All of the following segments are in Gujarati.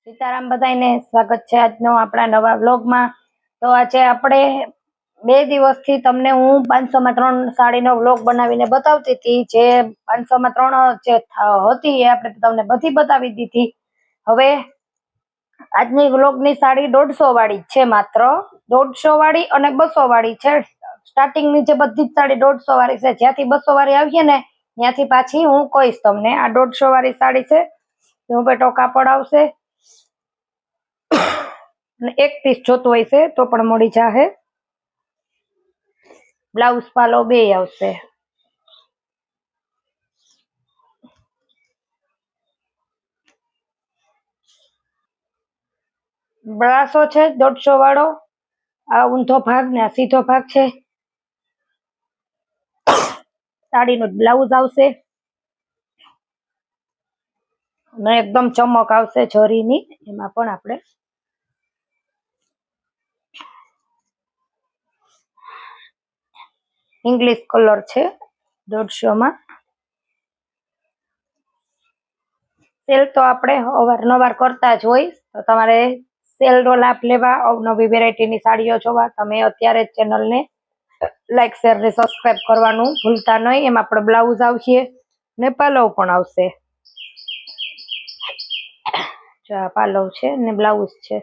સીતારામ બધાને સ્વાગત છે આજનો આપણા નવા વ્લોગમાં। તો આજે આપણે 2 દિવસથી તમને હું 500 માં 3 સાડીનો વ્લોગ બનાવીને બતાવતી હતી। જે 500 માં 3 જે હતી એ આપણે તમને બધી બતાવી દીધી। હવે આજની વ્લોગની સાડી 150 વાળી છે, માત્ર 150 વાળી અને 200 વાળી છે। સ્ટાર્ટિંગની જે બધી જ સાડી 150 વાળી છે, જ્યાંથી 200 વાળી આવીએ ને ત્યાંથી પાછી હું કહીશ તમને। આ 150 વાળી સાડી છે, હું બેટો કાપડ આવશે અને એક પીસ જોતું હોય છે તો પણ મળી જાહે। બ્લાઉઝ પાલો બે આવશે। બ્રાસો છે 150 વાળો, આ ઊંધો ભાગ ને આ સીધો ભાગ છે। સાડીનો બ્લાઉઝ આવશે અને એકદમ ચમક આવશે જરીની। એમાં પણ આપણે ઇંગ્લિશ કલર છે 150 માં। સેલ તો આપણે અવારનવાર કરતા જ હોય, તો તમારે સેલનો લાભ લેવા, અવનવી વેરાયટીની સાડીઓ જોવા તમે અત્યારે જ ચેનલને લાઈક શેર ને સબસ્ક્રાઇબ કરવાનું ભૂલતા નહીં। એમાં આપણે બ્લાઉઝ આવશે ને પાલવ પણ આવશે। જો આ પાલવ છે ને બ્લાઉઝ છે,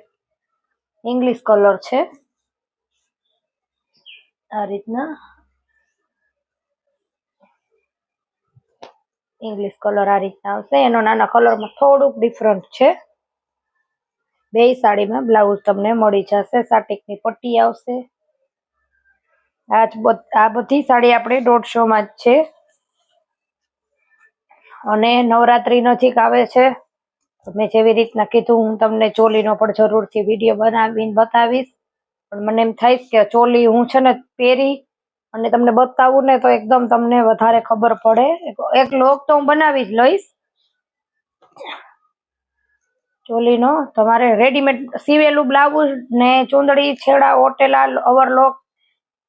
ઇંગ્લિશ કલર છે। આ રીતના ઇંગ્લિશ કલર આ રીતના આવશે। એનો નાના કલરમાં થોડુંક ડિફરન્ટ છે। બે સાડીમાં બ્લાઉઝ તમને મળી જશે। સાટિકની પટ્ટી આવશે। આ બધી સાડી આપણે 150 માં જ છે અને નવરાત્રી નજીક આવે છે। મેં જેવી રીતના કીધું, હું તમને ચોલીનો પણ જરૂરથી વિડીયો બનાવીને બતાવીશ। પણ મને એમ થાય કે ચોલી હું છે ને પહેરી અને તમને બતાવું ને તો એકદમ તમને વધારે ખબર પડે। એક લોક તો હું બનાવી જ લઈશ ચોલીનો। તમારે રેડીમેડ સીવેલું બ્લાઉઝ ને ચુંદડી, છેડા, ઓટેલા, ઓવરલોક,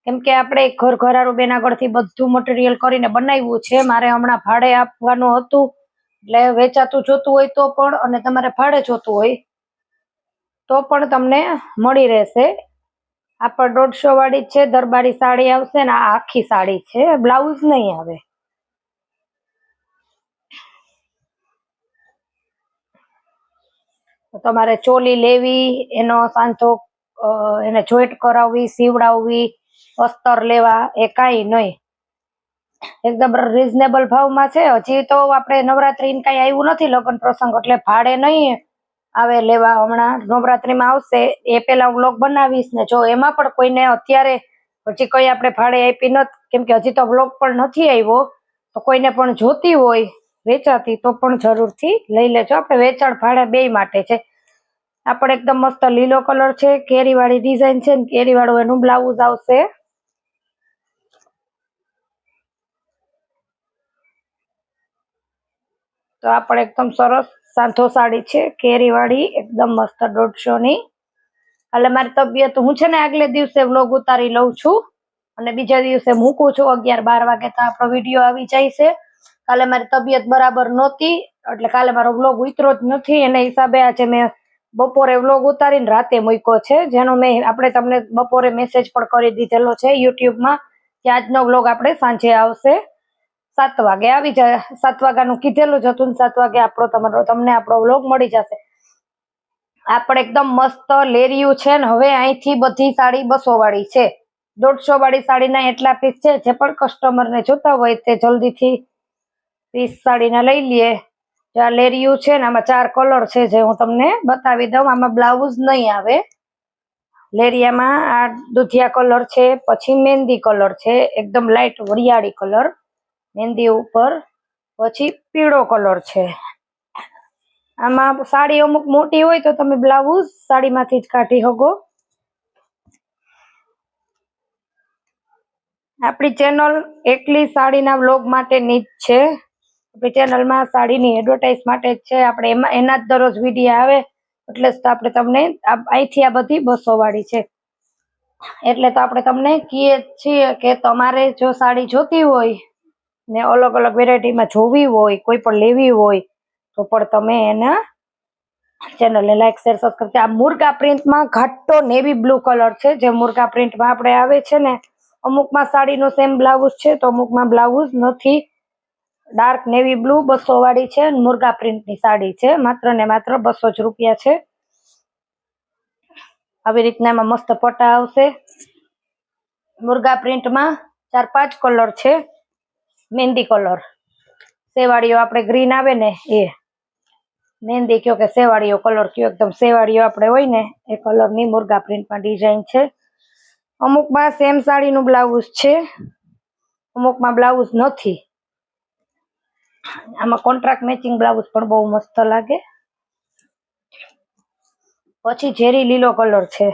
કેમ કે આપણે ઘરારું બેન આગળથી બધું મટીરિયલ કરીને બનાવ્યું છે। મારે હમણાં ભાડે આપવાનું હતું, એટલે વેચાતું જોતું હોય તો પણ અને તમારે ભાડે જોતું હોય તો પણ તમને મળી રહેશે। આ પણ 150 વાળી છે, દરબારી સાડી આવશે ને આ આખી સાડી છે, બ્લાઉઝ નહીં આવે। તમારે ચોલી લેવી, એનો સાંધો એને જોઈન્ટ કરાવવી, સીવડાવવી, અસ્તર લેવા, એ કાંઈ નહીં, એકદમ રીઝનેબલ ભાવમાં છે। હજી તો આપણે નવરાત્રી કાંઈ આવ્યું નથી લગ્ન પ્રસંગ, એટલે ભાડે નહીં આવે લેવા। હમણાં નવરાત્રીમાં આવશે એ પહેલા હું વ્લોગ બનાવીશ ને જો એમાં પણ કોઈને અત્યારે હજી કંઈ આપણે ભાડે આપી નથી, કેમ કે હજી તો વ્લોગ પણ નથી આવ્યો, તો કોઈને પણ જોતી હોય વેચાતી તો પણ જરૂરથી લઈ લેજો। આપણે વેચાણ ભાડા બે માટે છે। આ પણ એકદમ મસ્ત લીલો કલર છે, કેરી વાળી ડિઝાઇન છે, કેરી વાળું એનું બ્લાઉઝ આવશે। તો આ પણ એકદમ સરસ સાંધો સાડી છે, કેરી વાળી, એકદમ મસ્ત 150 ની। એટલે મારી તબિયત, હું છે ને આગલે દિવસે વ્લોગ ઉતારી લઉં છું અને બીજા દિવસે મૂકું છું 11-12 વાગે તો આપણો વિડીયો આવી જાય છે। કાલે મારી તબિયત બરાબર નહોતી એટલે કાલે મારો વ્લોગ ઉતરો જ નથી, એના હિસાબે આજે મેં બપોરે વ્લોગ ઉતારીને રાતે મૂક્યો છે, જેનો મેં આપણે તમને બપોરે મેસેજ પણ કરી દીધેલો છે યુટ્યુબમાં કે આજનો વ્લોગ આપણે સાંજે આવશે, 7 વાગે આવી જાય। 7 વાગ્યાનું કીધેલું જ હતું, 7 વાગે તમને આપણો વ્લોગ મળી જશે। આ પણ એકદમ મસ્ત લેરિયું છે ને હવે અહીંથી બધી સાડી 200 વાળી છે। 150 વાળી સાડીના એટલા પીસ છે, જે પણ કસ્ટમરને જોતા હોય તે જલ્દીથી પીસ સાડીના લઈ લે। આ લેરિયું છે ને આમાં 4 કલર છે, જે હું તમને બતાવી દઉં। આમાં બ્લાઉઝ નહીં આવે। લેરિયામાં આ દુધિયા કલર છે, પછી મહેંદી કલર છે, એકદમ લાઇટ વરિયાળી કલર મહેંદી ઉપર, પછી પીળો કલર છે। આમાં સાડી અમુક મોટી હોય તો તમે બ્લાઉઝ સાડીમાંથી જ કાઢી શકો। આપણી ચેનલ એકલી સાડીના વ્લોગ માટેની જ છે। આપણી ચેનલમાં સાડીની એડવર્ટાઇઝ માટે જ છે, આપણે એના જ દરરોજ વિડીયો આવે એટલે જ તો આપણે તમને અહીંથી આ બધી 200 વાળી છે, એટલે તો આપણે તમને કહીએ છીએ કે તમારે જો સાડી જોતી હોય ને અલગ અલગ વેરાયટીમાં જોવી હોય, કોઈ પણ લેવી હોય તો પણ તમે એના ચેનલને લાઈક શેર સબસ્ક્રાઇબ. આ મુર્ગા પ્રિન્ટમાં ઘાટો નેવી બ્લુ કલર છે, જે મુર્ગા પ્રિન્ટમાં આપણે આવે છે ને, અમુકમાં સાડીનો સેમ બ્લાઉઝ છે તો અમુકમાં બ્લાઉઝ નથી. ડાર્ક નેવી બ્લુ 200 વાળી છે, મુર્ગા પ્રિન્ટની સાડી છે, માત્ર ને માત્ર 200 જ રૂપિયા છે. આવી રીતના એમાં મસ્ત પટ્ટા આવશે. મુર્ગા પ્રિન્ટમાં 4-5 કલર છે. મહેંદી કલર, સેવાળીઓ આપણે ગ્રીન આવે ને એ મહેંદી કયો કે સેવાળીઓ કલર કયો, એકદમ સેવાળીઓ આપણે હોય ને એ કલરની મુર્ગા પ્રિન્ટમાં ડિઝાઇન છે. અમુકમાં સેમ સાડીનું બ્લાઉઝ છે, અમુકમાં બ્લાઉઝ નથી. આમાં કોન્ટ્રાક્ટ મેચિંગ બ્લાઉઝ પણ બહુ મસ્ત લાગે. પછી ઝેરી લીલો કલર છે.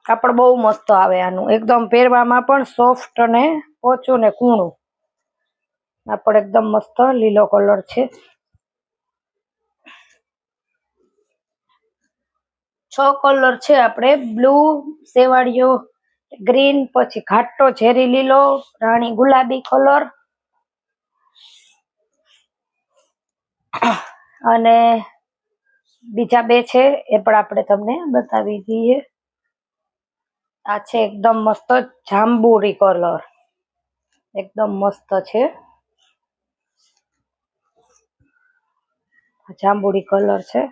કાપડ બહુ મસ્ત આવે આનું, એકદમ પહેરવામાં પણ સોફ્ટ અને પોચું ને કૂણું. કાપડ એકદમ મસ્ત લીલો કલર છે. 6 કલર છે આપણે, બ્લુ, સેવાળીઓ ગ્રીન, પછી ઘાટો ઝેરી લીલો, રાણી ગુલાબી કલર અને બીજા 2 છે એ પણ આપણે તમને બતાવી દઈએ. આ છે એકદમ મસ્ત જાંબુડી કલર, એકદમ મસ્ત છે. જાંબુડી કલર છે.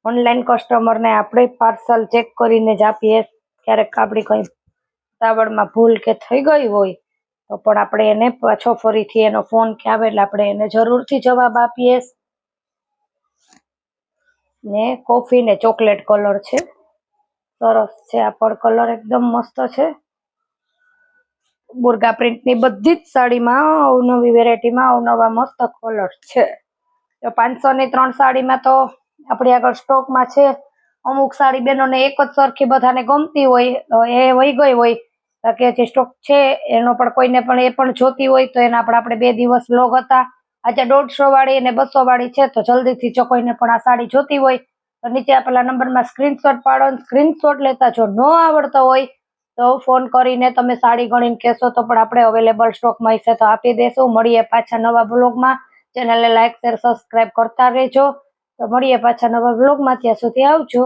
ઓનલાઈન કસ્ટમરને આપણે પાર્સલ ચેક કરીને જ આપીએ. ક્યારેક આપણી કંઈ ઉતાવળમાં ભૂલ કે થઈ ગઈ હોય તો પણ આપણે એને પાછો ફરીથી એનો ફોન કે આવે એટલે આપણે એને જરૂરથી જવાબ આપીએ. ને કોફી ને ચોકલેટ કલર છે, સરસ છે. આ પણ કલર એકદમ મસ્ત છે. મુર્ગા પ્રિન્ટની બધી જ સાડીમાં અવનવી વેરાયટીમાં અવનવા મસ્ત કલર છે. 500 ની 3 સાડીમાં તો આપણી આગળ સ્ટોકમાં છે. અમુક સાડી બહેનોને એક જ સરખી બધાને ગમતી હોય, એ વહી ગઈ હોય કે જે સ્ટોક છે એનો પણ કોઈને પણ એ પણ જોતી હોય તો એના પણ આપણે 2 દિવસ વ્લોગ હતા. આજે 150 વાળી અને 200 વાળી છે, તો જલ્દીથી જો કોઈને પણ આ સાડી જોતી હોય તો નીચે આપેલા નંબરમાં સ્ક્રીનશોટ પાડો. સ્ક્રીનશોટ લેતા જો ન આવડતો હોય તો ફોન કરીને તમે સાડી ગણીને કહેશો તો પણ આપણે અવેલેબલ સ્ટોકમાં હશે તો આપી દેશું. મળીએ પાછા નવા બ્લોગમાં. ચેનલને લાઈક શેર સબસ્ક્રાઇબ કરતા રહેજો. તો મળીએ પાછા નવા બ્લોગમાં, ત્યાં સુધી આવજો.